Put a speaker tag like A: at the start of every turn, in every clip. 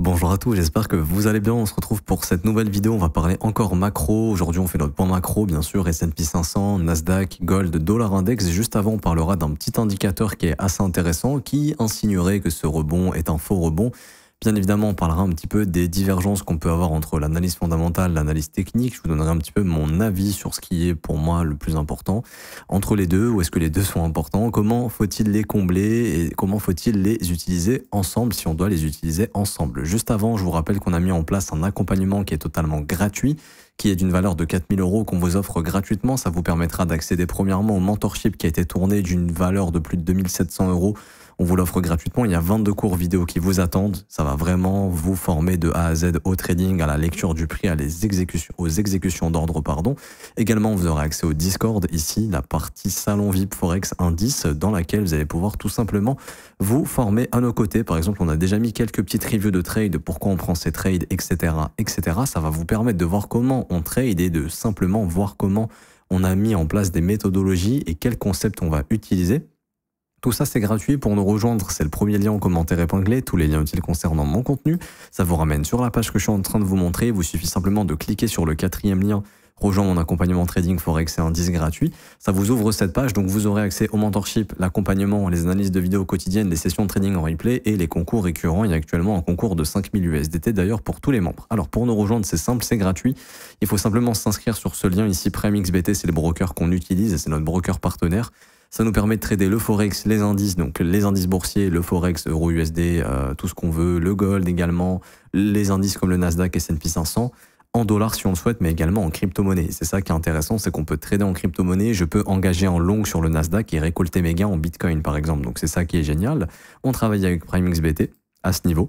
A: Bonjour à tous, j'espère que vous allez bien. On se retrouve pour cette nouvelle vidéo. On va parler encore macro. Aujourd'hui, on fait notre point macro, bien sûr, S&P 500, Nasdaq, Gold, Dollar Index. Juste avant, on parlera d'un petit indicateur qui est assez intéressant, qui insinuerait que ce rebond est un faux rebond. Bien évidemment, on parlera un petit peu des divergences qu'on peut avoir entre l'analyse fondamentale, l'analyse technique. Je vous donnerai un petit peu mon avis sur ce qui est pour moi le plus important entre les deux. Ou est-ce que les deux sont importants? Comment faut-il les combler et comment faut-il les utiliser ensemble si on doit les utiliser ensemble? Juste avant, je vous rappelle qu'on a mis en place un accompagnement qui est totalement gratuit, qui est d'une valeur de 4 000 € qu'on vous offre gratuitement. Ça vous permettra d'accéder premièrement au mentorship qui a été tourné d'une valeur de plus de 2 700 €. On vous l'offre gratuitement. Il y a 22 cours vidéo qui vous attendent. Ça va vraiment vous former de A à Z au trading, à la lecture du prix, aux exécutions d'ordre, pardon. Également, vous aurez accès au Discord, ici, la partie Salon VIP Forex Indice, dans laquelle vous allez pouvoir tout simplement vous former à nos côtés. Par exemple, on a déjà mis quelques petites reviews de trade, pourquoi on prend ces trades, etc., etc. Ça va vous permettre de voir comment on trade et de simplement voir comment on a mis en place des méthodologies et quels concepts on va utiliser. Tout ça, c'est gratuit. Pour nous rejoindre, c'est le premier lien en commentaire épinglé. Tous les liens utiles concernant mon contenu. Ça vous ramène sur la page que je suis en train de vous montrer. Il vous suffit simplement de cliquer sur le 4e lien. Rejoindre mon accompagnement trading Forex et indice gratuit. Ça vous ouvre cette page. Donc, vous aurez accès au mentorship, l'accompagnement, les analyses de vidéos quotidiennes, les sessions de trading en replay et les concours récurrents. Il y a actuellement un concours de 5 000 USDT d'ailleurs pour tous les membres. Alors, pour nous rejoindre, c'est simple, c'est gratuit. Il faut simplement s'inscrire sur ce lien ici. PrimeXBT, c'est le broker qu'on utilise et c'est notre broker partenaire. Ça nous permet de trader le Forex, les indices, donc les indices boursiers, le Forex, Euro-USD, tout ce qu'on veut, le Gold également, les indices comme le Nasdaq, S&P 500, en dollars si on le souhaite, mais également en crypto-monnaie. C'est ça qui est intéressant, c'est qu'on peut trader en crypto-monnaie, je peux engager en long sur le Nasdaq et récolter mes gains en Bitcoin par exemple. Donc c'est ça qui est génial. On travaille avec PrimeXBT à ce niveau.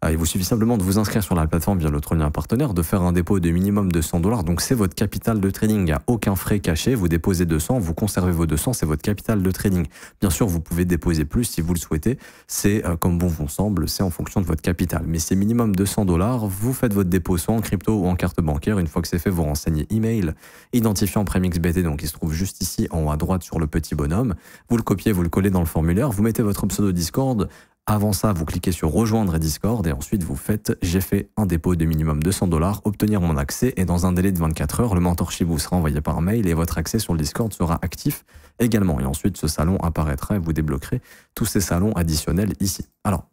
A: Il vous suffit simplement de vous inscrire sur la plateforme via notre lien partenaire, de faire un dépôt de minimum de 100 $. Donc c'est votre capital de trading, il n'y a aucun frais caché. Vous déposez 200, vous conservez vos 200, c'est votre capital de trading. Bien sûr, vous pouvez déposer plus si vous le souhaitez. C'est comme bon vous semble, c'est en fonction de votre capital. Mais c'est minimum 200 $. Vous faites votre dépôt soit en crypto ou en carte bancaire. Une fois que c'est fait, vous renseignez email, identifiant PrimeXBT, donc il se trouve juste ici en haut à droite sur le petit bonhomme. Vous le copiez, vous le collez dans le formulaire, vous mettez votre pseudo Discord. Avant ça, vous cliquez sur rejoindre Discord et ensuite vous faites j'ai fait un dépôt de minimum 200 $, obtenir mon accès et dans un délai de 24 heures, le mentorship vous sera envoyé par mail et votre accès sur le Discord sera actif également. Et ensuite, ce salon apparaîtra et vous débloquerez tous ces salons additionnels ici. Alors,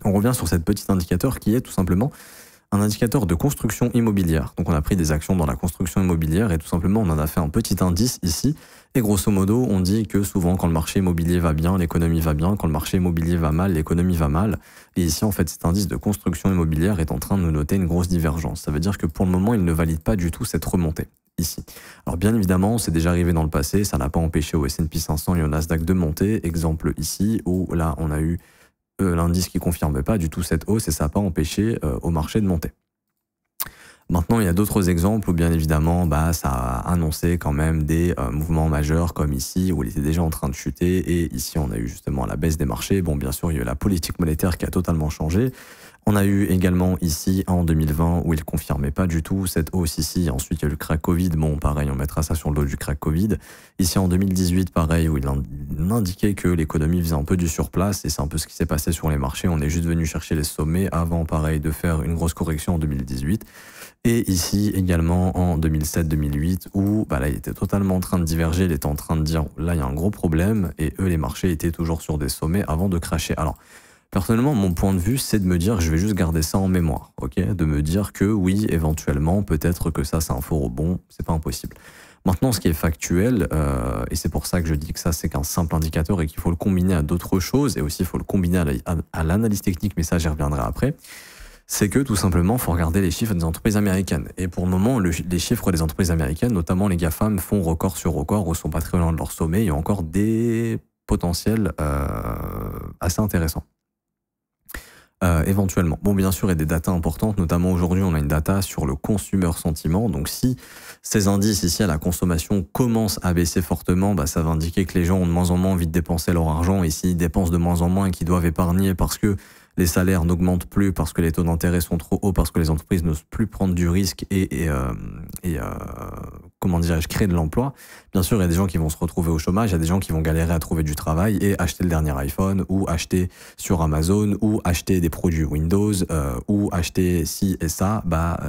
A: on revient sur cet petit indicateur qui est tout simplement un indicateur de construction immobilière. Donc on a pris des actions dans la construction immobilière et tout simplement on en a fait un petit indice ici. Et grosso modo, on dit que souvent quand le marché immobilier va bien, l'économie va bien. Quand le marché immobilier va mal, l'économie va mal. Et ici, en fait, cet indice de construction immobilière est en train de nous noter une grosse divergence. Ça veut dire que pour le moment, il ne valide pas du tout cette remontée ici. Alors bien évidemment, c'est déjà arrivé dans le passé. Ça n'a pas empêché au S&P 500 et au Nasdaq de monter. Exemple ici, où là, on a eu l'indice qui ne confirme pas du tout cette hausse et ça n'a pas empêché au marché de monter. Maintenant, il y a d'autres exemples où bien évidemment, ça a annoncé quand même des mouvements majeurs comme ici où il était déjà en train de chuter et ici on a eu justement la baisse des marchés. Bon, bien sûr, il y a eu la politique monétaire qui a totalement changé. On a eu également ici en 2020 où il ne confirmait pas du tout cette hausse ici. Ensuite, il y a eu le crack Covid. Bon, pareil, on mettra ça sur le dos du crack Covid. Ici en 2018, pareil, où il indiquait que l'économie faisait un peu du surplace et c'est un peu ce qui s'est passé sur les marchés. On est juste venu chercher les sommets avant, pareil, de faire une grosse correction en 2018. Et ici également en 2007-2008 où là il était totalement en train de diverger, il était en train de dire là il y a un gros problème et eux les marchés étaient toujours sur des sommets avant de crasher. Alors personnellement mon point de vue c'est de me dire que je vais juste garder ça en mémoire, ok, de me dire que oui éventuellement peut-être que ça c'est un faux rebond, c'est pas impossible. Maintenant ce qui est factuel et c'est pour ça que je dis que ça c'est qu'un simple indicateur et qu'il faut le combiner à d'autres choses et aussi il faut le combiner à l'analyse technique, mais ça j'y reviendrai après. C'est que tout simplement, il faut regarder les chiffres des entreprises américaines. Et pour le moment, les chiffres des entreprises américaines, notamment les GAFAM, font record sur record ou sont pas très loin de leur sommet. Il y a encore des potentiels assez intéressants. Éventuellement. Bon, bien sûr, il y a des datas importantes, notamment aujourd'hui, on a une data sur le consumer sentiment. Donc, si ces indices ici à la consommation commencent à baisser fortement, ça va indiquer que les gens ont de moins en moins envie de dépenser leur argent et s'ils dépensent de moins en moins et qu'ils doivent épargner parce que les salaires n'augmentent plus, parce que les taux d'intérêt sont trop hauts, parce que les entreprises n'osent plus prendre du risque et comment dirais-je, créer de l'emploi. Bien sûr, il y a des gens qui vont se retrouver au chômage, il y a des gens qui vont galérer à trouver du travail et acheter le dernier iPhone ou acheter sur Amazon ou acheter des produits Windows ou acheter ci et ça,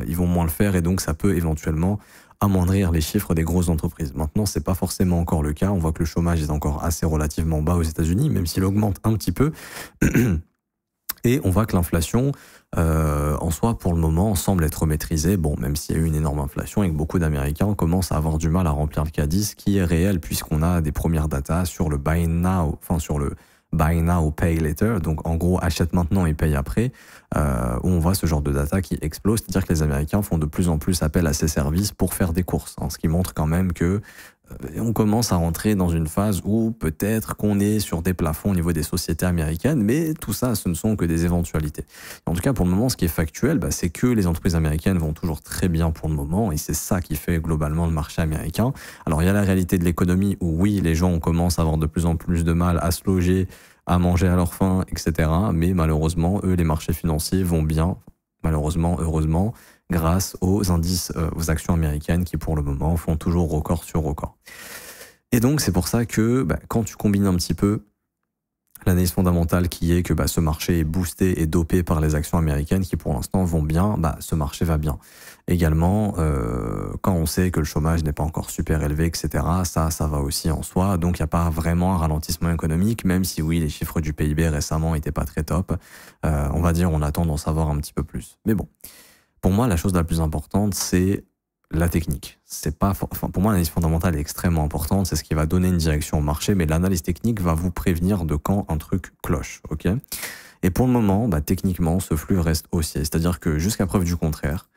A: ils vont moins le faire et donc ça peut éventuellement amoindrir les chiffres des grosses entreprises. Maintenant, c'est pas forcément encore le cas. On voit que le chômage est encore assez relativement bas aux États-Unis, même s'il augmente un petit peu. Et on voit que l'inflation, en soi, pour le moment, semble être maîtrisée. Bon, même s'il y a eu une énorme inflation et que beaucoup d'Américains commencent à avoir du mal à remplir le caddie, ce qui est réel puisqu'on a des premières datas sur le buy now, enfin sur le buy now, pay later. Donc, en gros, achète maintenant et paye après, où on voit ce genre de data qui explose. C'est-à-dire que les Américains font de plus en plus appel à ces services pour faire des courses. Hein, ce qui montre quand même que on commence à rentrer dans une phase où peut-être qu'on est sur des plafonds au niveau des sociétés américaines, mais tout ça, ce ne sont que des éventualités. En tout cas, pour le moment, ce qui est factuel, c'est que les entreprises américaines vont toujours très bien pour le moment, et c'est ça qui fait globalement le marché américain. Alors, il y a la réalité de l'économie où oui, les gens commencent à avoir de plus en plus de mal à se loger, à manger à leur faim, etc. Mais malheureusement, eux, les marchés financiers vont bien, malheureusement, heureusement, grâce aux indices, aux actions américaines qui, pour le moment, font toujours record sur record. Et donc, c'est pour ça que quand tu combines un petit peu l'analyse fondamentale qui est que ce marché est boosté et dopé par les actions américaines qui, pour l'instant, vont bien, ce marché va bien. Également, quand on sait que le chômage n'est pas encore super élevé, etc., ça va aussi en soi. Donc, il n'y a pas vraiment un ralentissement économique, même si, oui, les chiffres du PIB récemment n'étaient pas très top. On va dire, on attend d'en savoir un petit peu plus. Mais bon. Pour moi, la chose la plus importante, c'est la technique. C'est pas, pour moi, l'analyse fondamentale est extrêmement importante. C'est ce qui va donner une direction au marché, mais l'analyse technique va vous prévenir de quand un truc cloche. Ok. Et pour le moment, techniquement, ce flux reste haussier. C'est-à-dire que jusqu'à preuve du contraire,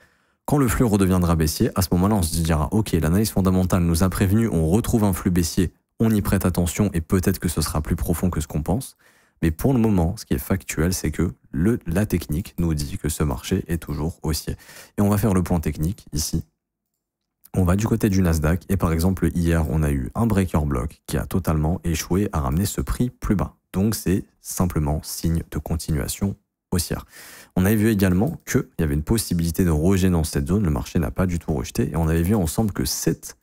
A: quand le flux redeviendra baissier, à ce moment-là, on se dira, ok, l'analyse fondamentale nous a prévenu, on retrouve un flux baissier, on y prête attention et peut-être que ce sera plus profond que ce qu'on pense. Mais pour le moment, ce qui est factuel, c'est que la technique nous dit que ce marché est toujours haussier. Et on va faire le point technique ici. On va du côté du Nasdaq et par exemple hier, on a eu un breaker block qui a totalement échoué à ramener ce prix plus bas. Donc c'est simplement signe de continuation haussière. On avait vu également qu'il y avait une possibilité de rejet dans cette zone. Le marché n'a pas du tout rejeté et on avait vu ensemble que cette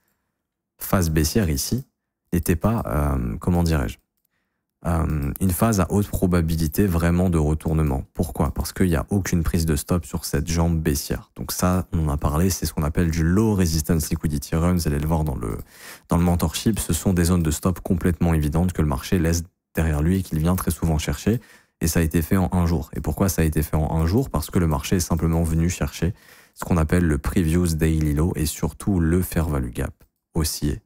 A: phase baissière ici n'était pas, comment dirais-je, une phase à haute probabilité vraiment de retournement. Pourquoi? Parce qu'il n'y a aucune prise de stop sur cette jambe baissière. Donc ça, on en a parlé, c'est ce qu'on appelle du low resistance liquidity run. Vous allez le voir dans le mentorship. Ce sont des zones de stop complètement évidentes que le marché laisse derrière lui et qu'il vient très souvent chercher. Et ça a été fait en un jour. Et pourquoi ça a été fait en un jour? Parce que le marché est simplement venu chercher ce qu'on appelle le previous daily low et surtout le fair value gap haussier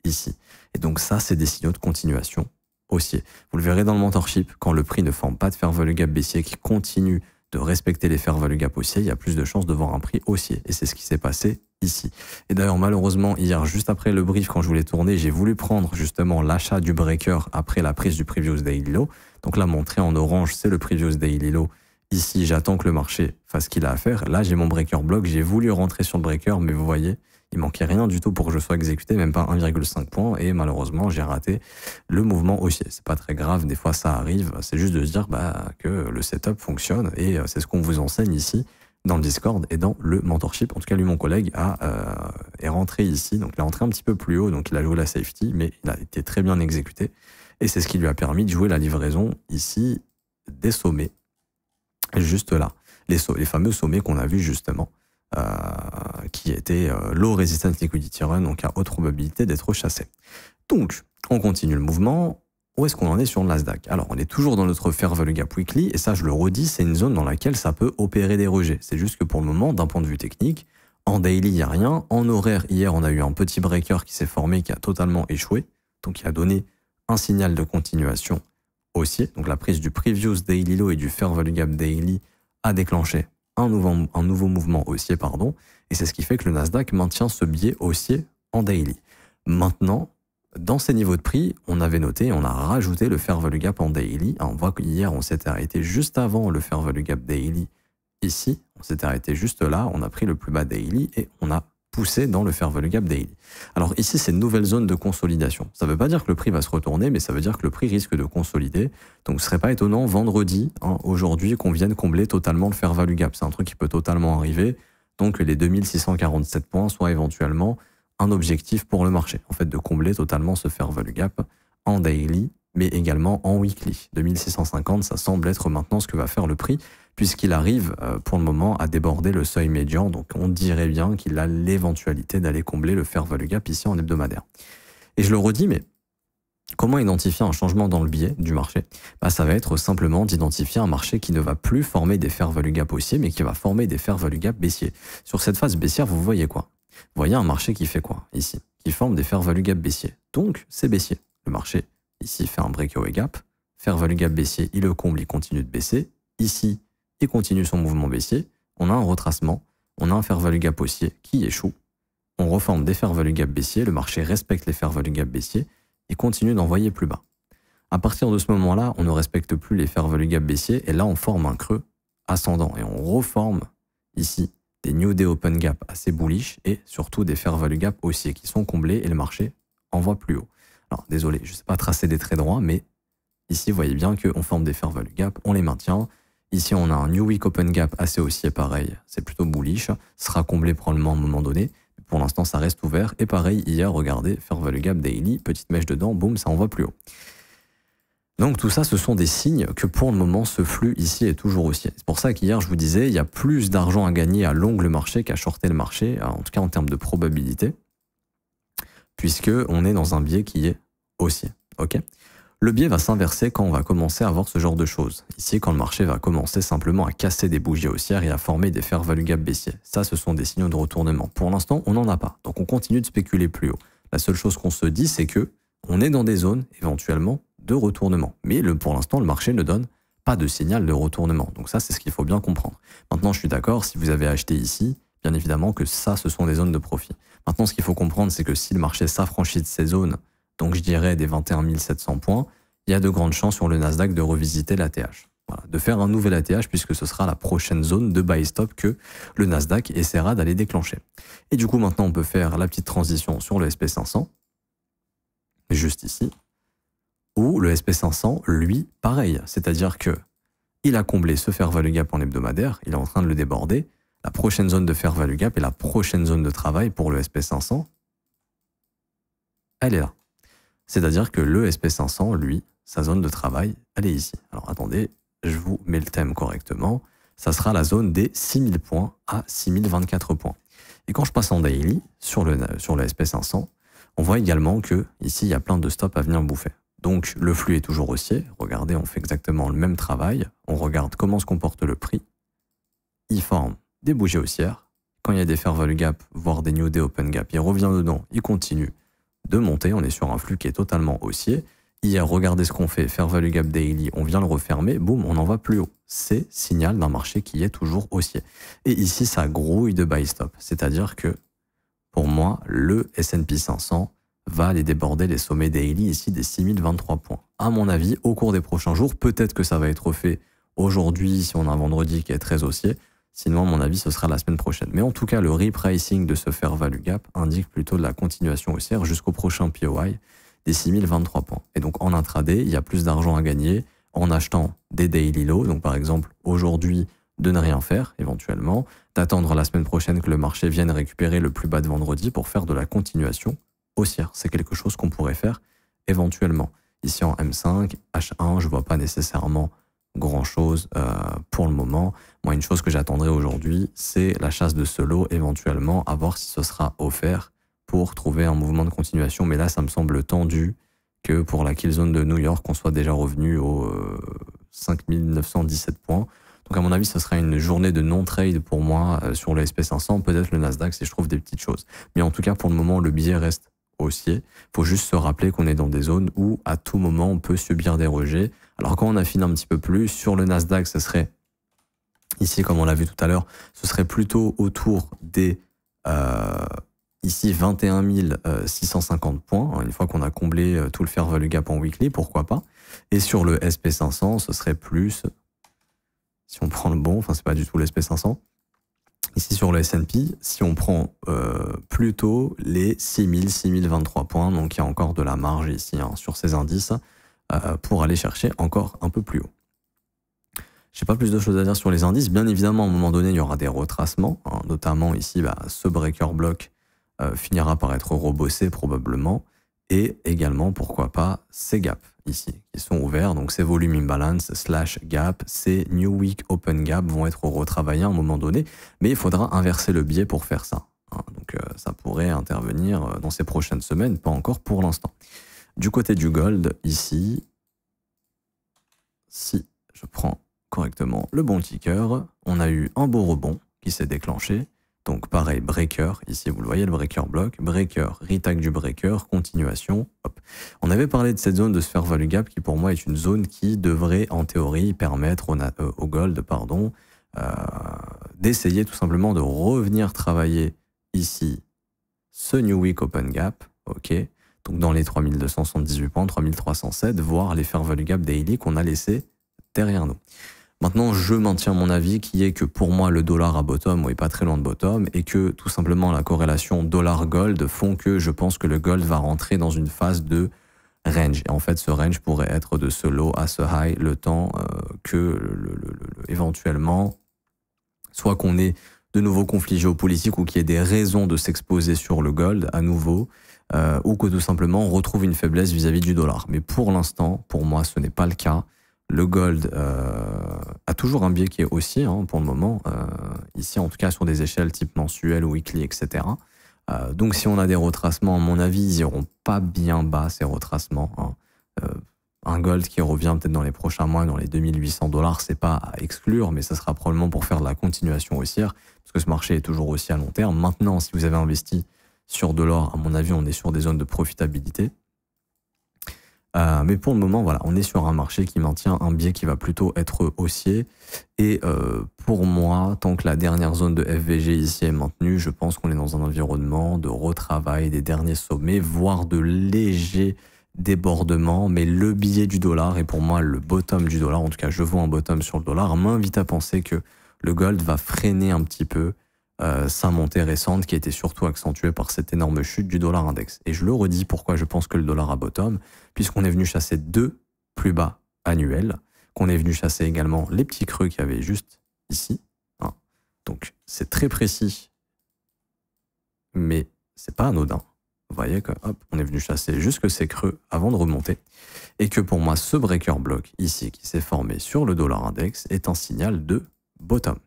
A: ici. Et donc ça, c'est des signaux de continuation haussier. Vous le verrez dans le mentorship, quand le prix ne forme pas de fair value gap baissier qui continue de respecter les fair value gap haussiers, il y a plus de chances de voir un prix haussier. Et c'est ce qui s'est passé ici. Et d'ailleurs, malheureusement, hier, juste après le brief, quand je voulais tourner, j'ai voulu prendre justement l'achat du breaker après la prise du previous daily low. Donc là, montré en orange, c'est le previous daily low. Ici, j'attends que le marché fasse ce qu'il a à faire. Là, j'ai mon breaker block. J'ai voulu rentrer sur le breaker, mais vous voyez, il manquait rien du tout pour que je sois exécuté, même pas 1,5 points. Et malheureusement, j'ai raté le mouvement haussier. C'est pas très grave, des fois ça arrive. C'est juste de se dire que le setup fonctionne et c'est ce qu'on vous enseigne ici dans le Discord et dans le mentorship. En tout cas, lui, mon collègue, est rentré ici. Donc, il est rentré un petit peu plus haut. Donc, il a joué la safety, mais il a été très bien exécuté. Et c'est ce qui lui a permis de jouer la livraison ici des sommets. Juste là. Les fameux sommets qu'on a vus justement. Qui était low resistance liquidity run, donc à haute probabilité d'être chassé. Donc, on continue le mouvement. Où est-ce qu'on en est sur le Nasdaq? Alors, on est toujours dans notre fair value gap weekly, et ça, je le redis, c'est une zone dans laquelle ça peut opérer des rejets. C'est juste que pour le moment, d'un point de vue technique, en daily, il n'y a rien. En horaire, hier, on a eu un petit breaker qui s'est formé, qui a totalement échoué, donc qui a donné un signal de continuation haussier. Donc, la prise du previous daily low et du fair value gap daily a déclenché un nouveau mouvement haussier, et c'est ce qui fait que le Nasdaq maintient ce biais haussier en daily. Maintenant, dans ces niveaux de prix, on avait noté, on a rajouté le fair value gap en daily. On voit qu'hier, on s'était arrêté juste avant le fair value gap daily. Ici, on s'était arrêté juste là, on a pris le plus bas daily et on a poussé dans le fair value gap daily. Alors ici, c'est une nouvelle zone de consolidation. Ça ne veut pas dire que le prix va se retourner, mais ça veut dire que le prix risque de consolider. Donc ce ne serait pas étonnant vendredi, aujourd'hui, qu'on vienne combler totalement le fair value gap. C'est un truc qui peut totalement arriver. Donc les 2647 points soient éventuellement un objectif pour le marché, en fait de combler totalement ce fair value gap en daily, mais également en weekly. 2650, ça semble être maintenant ce que va faire le prix, puisqu'il arrive pour le moment à déborder le seuil médian, donc on dirait bien qu'il a l'éventualité d'aller combler le fair value gap ici en hebdomadaire. Et je le redis, mais comment identifier un changement dans le biais du marché? Ça va être simplement d'identifier un marché qui ne va plus former des fair value gap haussiers, mais qui va former des fair value gap baissiers. Sur cette phase baissière, vous voyez quoi? Vous voyez un marché qui fait quoi ici? Qui forme des fair value gap baissiers. Donc, c'est baissier. Le marché, ici, fait un breakaway gap. Fair value gap baissier, il le comble, il continue de baisser. Ici, il continue son mouvement baissier. On a un retracement. On a un fair value gap haussier qui échoue. On reforme des fair value gap baissiers. Le marché respecte les fair value gap baissiers et continue d'envoyer plus bas. À partir de ce moment-là, on ne respecte plus les fair value gap baissiers et là, on forme un creux ascendant et on reforme ici des new day open gap assez bullish et surtout des fair value gap haussiers qui sont comblés et le marché envoie plus haut. Alors, désolé, je ne sais pas tracer des traits droits, mais ici, vous voyez bien qu'on forme des fair value gap, on les maintient. Ici, on a un new week open gap assez haussier, pareil, c'est plutôt bullish, sera comblé probablement à un moment donné. Pour l'instant, ça reste ouvert. Et pareil, hier, regardez, fair value gap daily, petite mèche dedans, boum, ça envoie plus haut. Donc tout ça, ce sont des signes que pour le moment, ce flux ici est toujours haussier. C'est pour ça qu'hier, je vous disais, il y a plus d'argent à gagner à long le marché qu'à shorter le marché, en tout cas en termes de probabilité, puisque on est dans un biais qui est haussier. Ok ? Le biais va s'inverser quand on va commencer à avoir ce genre de choses. Ici, quand le marché va commencer simplement à casser des bougies haussières et à former des fair value gap baissiers. Ça, ce sont des signaux de retournement. Pour l'instant, on n'en a pas. Donc on continue de spéculer plus haut. La seule chose qu'on se dit, c'est que on est dans des zones éventuellement de retournement. Mais pour l'instant, le marché ne donne pas de signal de retournement. Donc ça, c'est ce qu'il faut bien comprendre. Maintenant, je suis d'accord, si vous avez acheté ici, bien évidemment que ça, ce sont des zones de profit. Maintenant, ce qu'il faut comprendre, c'est que si le marché s'affranchit de ces zones, donc je dirais des 21 700 points, il y a de grandes chances sur le Nasdaq de revisiter l'ATH. Voilà, de faire un nouvel ATH puisque ce sera la prochaine zone de buy stop que le Nasdaq essaiera d'aller déclencher. Et du coup, maintenant, on peut faire la petite transition sur le SP500, juste ici, où le SP500, lui, pareil. C'est-à-dire que il a comblé ce fair value gap en hebdomadaire, il est en train de le déborder. La prochaine zone de fair value gap et la prochaine zone de travail pour le SP500, elle est là. C'est-à-dire que le SP500, lui, sa zone de travail, elle est ici. Alors attendez, je vous mets le thème correctement. Ça sera la zone des 6000 points à 6024 points. Et quand je passe en daily sur le SP500, on voit également que ici, il y a plein de stops à venir bouffer. Donc le flux est toujours haussier. Regardez, on fait exactement le même travail. On regarde comment se comporte le prix. Il forme des bougies haussières. Quand il y a des fair value gap, voire des new day open gap, il revient dedans, il continue de monter. On est sur un flux qui est totalement haussier. Hier, regardez ce qu'on fait, fair value gap daily, on vient le refermer, boum, on en va plus haut. C'est signal d'un marché qui est toujours haussier. Et ici, ça grouille de buy stop. C'est-à-dire que, pour moi, le S&P 500 va aller déborder les sommets daily ici des 6023 points. À mon avis, au cours des prochains jours, peut-être que ça va être fait aujourd'hui si on a un vendredi qui est très haussier. Sinon, à mon avis, ce sera la semaine prochaine. Mais en tout cas, le repricing de ce fair value gap indique plutôt de la continuation haussière jusqu'au prochain POI des 6023 points. Et donc, en intraday, il y a plus d'argent à gagner en achetant des daily lows. Donc, par exemple, aujourd'hui, de ne rien faire, éventuellement, d'attendre la semaine prochaine que le marché vienne récupérer le plus bas de vendredi pour faire de la continuation haussière. C'est quelque chose qu'on pourrait faire éventuellement. Ici, en M5, H1, je ne vois pas nécessairement grand-chose pour le moment. Moi, une chose que j'attendrai aujourd'hui, c'est la chasse de ce lot, éventuellement, à voir si ce sera offert pour trouver un mouvement de continuation. Mais là, ça me semble tendu que pour la kill zone de New York, on soit déjà revenu aux 5917 points. Donc, à mon avis, ce sera une journée de non-trade pour moi sur le SP500, peut-être le Nasdaq si je trouve des petites choses. Mais en tout cas, pour le moment, le billet reste haussier. Il faut juste se rappeler qu'on est dans des zones où, à tout moment, on peut subir des rejets. Alors, quand on affine un petit peu plus, sur le Nasdaq, ce serait, ici, comme on l'a vu tout à l'heure, ce serait plutôt autour des, ici, 21 650 points, une fois qu'on a comblé tout le fair value gap en weekly, pourquoi pas. Et sur le SP500, ce serait plus, si on prend le bon, enfin, c'est pas du tout le SP500, ici sur le S&P, si on prend plutôt les 6000, 6023 points, donc il y a encore de la marge ici sur ces indices pour aller chercher encore un peu plus haut. Je n'ai pas plus de choses à dire sur les indices. Bien évidemment, à un moment donné, il y aura des retracements, notamment ici ce breaker block finira par être rebossé probablement. Et également, pourquoi pas, ces gaps ici, qui sont ouverts. Donc ces volume imbalance / gap, ces new week open gap vont être retravaillés à un moment donné. Mais il faudra inverser le biais pour faire ça. Donc ça pourrait intervenir dans ces prochaines semaines, pas encore pour l'instant. Du côté du gold, ici, si je prends correctement le bon ticker, on a eu un beau rebond qui s'est déclenché. Donc pareil, breaker, ici vous le voyez, le breaker bloc, breaker, retag du breaker, continuation. Hop. On avait parlé de cette zone de fair value gap qui pour moi est une zone qui devrait en théorie permettre au gold d'essayer tout simplement de revenir travailler ici ce new week open gap, ok, donc dans les 3278 points, 3307, voire les fair value gap daily qu'on a laissé derrière nous. Maintenant, je maintiens mon avis qui est que pour moi, le dollar à bottom est pas très loin de bottom et que tout simplement la corrélation dollar-gold font que je pense que le gold va rentrer dans une phase de range. Et en fait, ce range pourrait être de ce low à ce high le temps que éventuellement, soit qu'on ait de nouveaux conflits géopolitiques ou qu'il y ait des raisons de s'exposer sur le gold à nouveau, ou que tout simplement on retrouve une faiblesse vis-à-vis du dollar. Mais pour l'instant, pour moi, ce n'est pas le cas. Le gold a toujours un biais qui est haussier pour le moment, ici en tout cas sur des échelles type mensuel, weekly, etc. Donc si on a des retracements, à mon avis, ils iront pas bien bas ces retracements. Un gold qui revient peut-être dans les prochains mois, dans les 2800 $, c'est pas à exclure, mais ça sera probablement pour faire de la continuation haussière, parce que ce marché est toujours haussier à long terme. Maintenant, si vous avez investi sur de l'or, à mon avis, on est sur des zones de profitabilité. Mais pour le moment, voilà, on est sur un marché qui maintient un biais qui va plutôt être haussier. Et pour moi, tant que la dernière zone de FVG ici est maintenue, je pense qu'on est dans un environnement de retravail des derniers sommets, voire de légers débordements. Mais le biais du dollar, et pour moi le bottom du dollar, en tout cas je vois un bottom sur le dollar, m'invite à penser que le gold va freiner un petit peu sa montée récente qui a été surtout accentuée par cette énorme chute du dollar index. Et je le redis pourquoi je pense que le dollar a bottom, puisqu'on est venu chasser deux plus bas annuels, qu'on est venu chasser également les petits creux qu'il y avait juste ici. Donc c'est très précis, mais c'est pas anodin. Vous voyez que hop, on est venu chasser jusque ces creux avant de remonter. Et que pour moi, ce breaker block ici qui s'est formé sur le dollar index est un signal de bottom.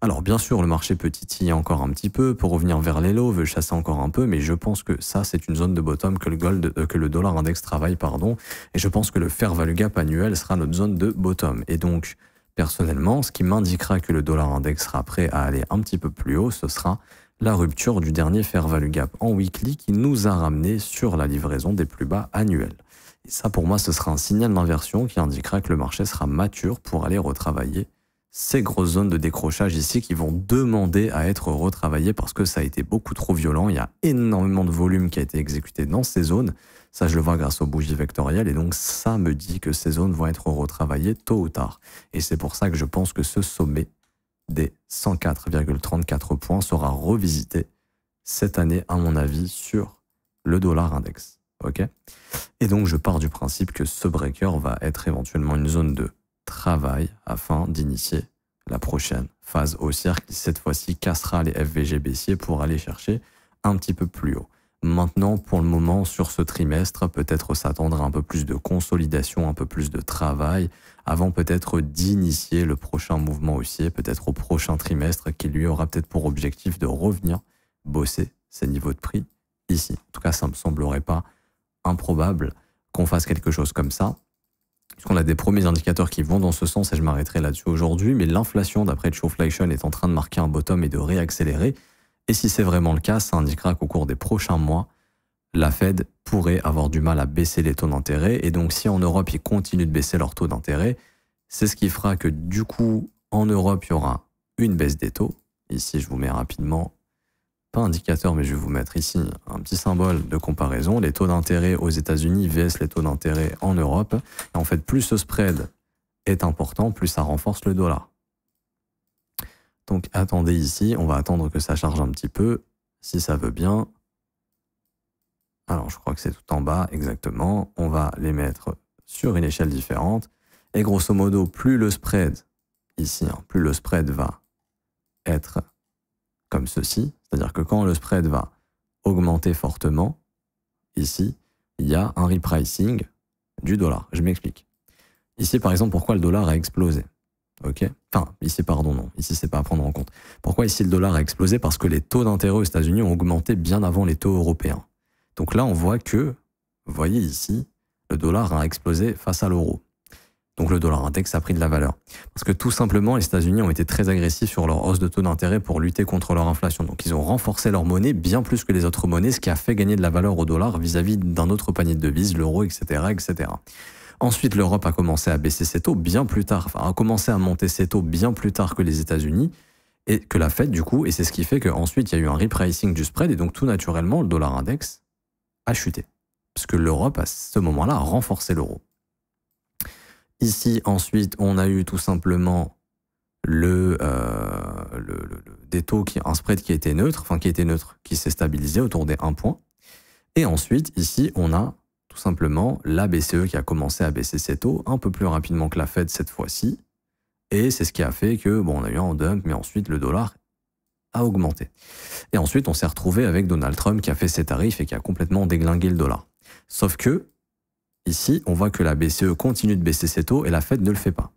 A: Alors bien sûr, le marché peut titiller encore un petit peu pour revenir vers les lows, veut chasser encore un peu, mais je pense que ça, c'est une zone de bottom que le dollar index travaille, pardon, et je pense que le fair value gap annuel sera notre zone de bottom. Et donc, personnellement, ce qui m'indiquera que le dollar index sera prêt à aller un petit peu plus haut, ce sera la rupture du dernier fair value gap en weekly qui nous a ramené sur la livraison des plus bas annuels. Et ça, pour moi, ce sera un signal d'inversion qui indiquera que le marché sera mature pour aller retravailler ces grosses zones de décrochage ici qui vont demander à être retravaillées parce que ça a été beaucoup trop violent. Il y a énormément de volume qui a été exécuté dans ces zones. Ça, je le vois grâce aux bougies vectorielles. Et donc, ça me dit que ces zones vont être retravaillées tôt ou tard. Et c'est pour ça que je pense que ce sommet des 104,34 points sera revisité cette année, à mon avis, sur le dollar index. Ok ? Et donc, je pars du principe que ce breaker va être éventuellement une zone de travail afin d'initier la prochaine phase haussière qui cette fois-ci cassera les FVG baissiers pour aller chercher un petit peu plus haut. Maintenant, pour le moment, sur ce trimestre, peut-être s'attendre à un peu plus de consolidation, un peu plus de travail, avant peut-être d'initier le prochain mouvement haussier, peut-être au prochain trimestre, qui lui aura peut-être pour objectif de revenir bosser ces niveaux de prix ici. En tout cas, ça ne me semblerait pas improbable qu'on fasse quelque chose comme ça. Puisqu'on a des premiers indicateurs qui vont dans ce sens, et je m'arrêterai là-dessus aujourd'hui, mais l'inflation, d'après Choflation, est en train de marquer un bottom et de réaccélérer. Et si c'est vraiment le cas, ça indiquera qu'au cours des prochains mois, la Fed pourrait avoir du mal à baisser les taux d'intérêt. Et donc, si en Europe, ils continuent de baisser leurs taux d'intérêt, c'est ce qui fera que du coup, en Europe, il y aura une baisse des taux. Ici, je vous mets rapidement, pas indicateur, mais je vais vous mettre ici un petit symbole de comparaison. Les taux d'intérêt aux États-Unis vs les taux d'intérêt en Europe. Et en fait, plus ce spread est important, plus ça renforce le dollar. Donc, attendez ici, on va attendre que ça charge un petit peu, si ça veut bien. Alors, je crois que c'est tout en bas, exactement. On va les mettre sur une échelle différente. Et grosso modo, plus le spread, ici, plus le spread va être comme ceci, c'est-à-dire que quand le spread va augmenté fortement, ici, il y a un repricing du dollar. Je m'explique. Ici, par exemple, pourquoi le dollar a explosé? Ok. Enfin, ici, pardon, non. Ici, c'est pas à prendre en compte. Pourquoi ici le dollar a explosé? Parce que les taux d'intérêt aux États-Unis ont augmenté bien avant les taux européens. Donc là, on voit que, vous voyez ici, le dollar a explosé face à l'euro. Donc le dollar index a pris de la valeur. Parce que tout simplement, les États-Unis ont été très agressifs sur leur hausse de taux d'intérêt pour lutter contre leur inflation. Donc ils ont renforcé leur monnaie bien plus que les autres monnaies, ce qui a fait gagner de la valeur au dollar vis-à-vis d'un autre panier de devises, l'euro, etc., etc. Ensuite, l'Europe a commencé à baisser ses taux bien plus tard, enfin a commencé à monter ses taux bien plus tard que les États-Unis et que la Fed du coup, et c'est ce qui fait qu'ensuite il y a eu un repricing du spread et donc tout naturellement le dollar index a chuté. Parce que l'Europe à ce moment-là a renforcé l'euro. Ici, ensuite, on a eu tout simplement des taux, un spread qui était neutre, qui s'est stabilisé autour des 1 point. Et ensuite, ici, on a tout simplement la BCE qui a commencé à baisser ses taux un peu plus rapidement que la Fed cette fois-ci. Et c'est ce qui a fait que, bon, on a eu un dump, mais ensuite le dollar a augmenté. Et ensuite, on s'est retrouvé avec Donald Trump qui a fait ses tarifs et qui a complètement déglingué le dollar. Sauf que, ici, on voit que la BCE continue de baisser ses taux et la Fed ne le fait pas.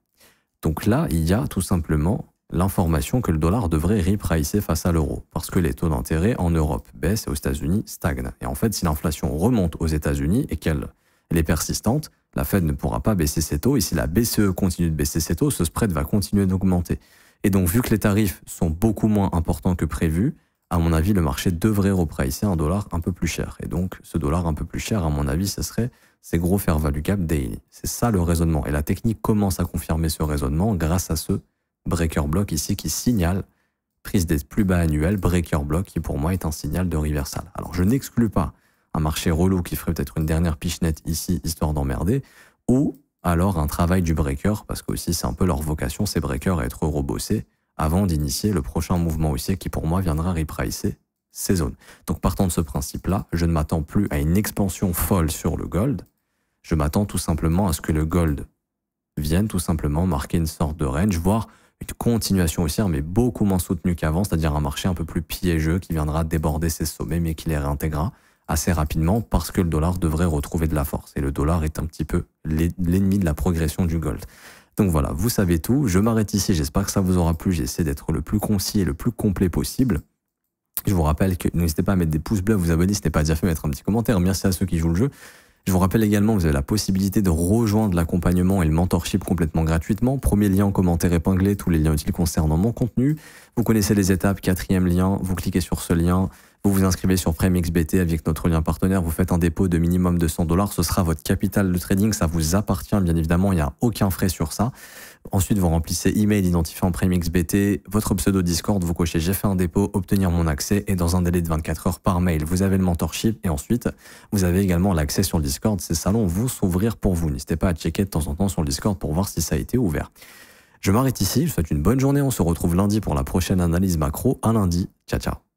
A: Donc là, il y a tout simplement l'information que le dollar devrait repricer face à l'euro, parce que les taux d'intérêt en Europe baissent et aux États-Unis stagnent. Et en fait, si l'inflation remonte aux États-Unis et qu'elle est persistante, la Fed ne pourra pas baisser ses taux. Et si la BCE continue de baisser ses taux, ce spread va continuer d'augmenter. Et donc, vu que les tarifs sont beaucoup moins importants que prévu, à mon avis, le marché devrait repricer un dollar un peu plus cher. Et donc, ce dollar un peu plus cher, à mon avis, ce serait ces gros fair value gap daily. C'est ça le raisonnement. Et la technique commence à confirmer ce raisonnement grâce à ce breaker block ici qui signale prise des plus bas annuels, breaker block qui pour moi est un signal de reversal. Alors, je n'exclus pas un marché relou qui ferait peut-être une dernière pichenette ici, histoire d'emmerder, ou alors un travail du breaker, parce que aussi c'est un peu leur vocation, ces breakers, à être rebossés avant d'initier le prochain mouvement haussier qui pour moi viendra repricer ces zones. Donc partant de ce principe-là, je ne m'attends plus à une expansion folle sur le gold, je m'attends tout simplement à ce que le gold vienne tout simplement marquer une sorte de range, voire une continuation haussière, mais beaucoup moins soutenue qu'avant, c'est-à-dire un marché un peu plus piégeux qui viendra déborder ses sommets, mais qui les réintégrera assez rapidement parce que le dollar devrait retrouver de la force. Et le dollar est un petit peu l'ennemi de la progression du gold. Donc voilà, vous savez tout. Je m'arrête ici. J'espère que ça vous aura plu. J'essaie d'être le plus concis et le plus complet possible. Je vous rappelle que n'hésitez pas à mettre des pouces bleus, vous abonner si ce n'est pas déjà fait, mettre un petit commentaire. Merci à ceux qui jouent le jeu. Je vous rappelle également que vous avez la possibilité de rejoindre l'accompagnement et le mentorship complètement gratuitement. Premier lien en commentaire épinglé, tous les liens utiles concernant mon contenu. Vous connaissez les étapes, 4e lien, vous cliquez sur ce lien, vous vous inscrivez sur PrimeXBT avec notre lien partenaire, vous faites un dépôt de minimum de $100, ce sera votre capital de trading, ça vous appartient bien évidemment, il n'y a aucun frais sur ça. Ensuite, vous remplissez email identifiant PrimeXBT, votre pseudo Discord, vous cochez j'ai fait un dépôt, obtenir mon accès et dans un délai de 24 heures par mail, vous avez le mentorship et ensuite, vous avez également l'accès sur le Discord. Ces salons vont s'ouvrir pour vous. N'hésitez pas à checker de temps en temps sur le Discord pour voir si ça a été ouvert. Je m'arrête ici, je vous souhaite une bonne journée, on se retrouve lundi pour la prochaine analyse macro. À lundi, ciao ciao.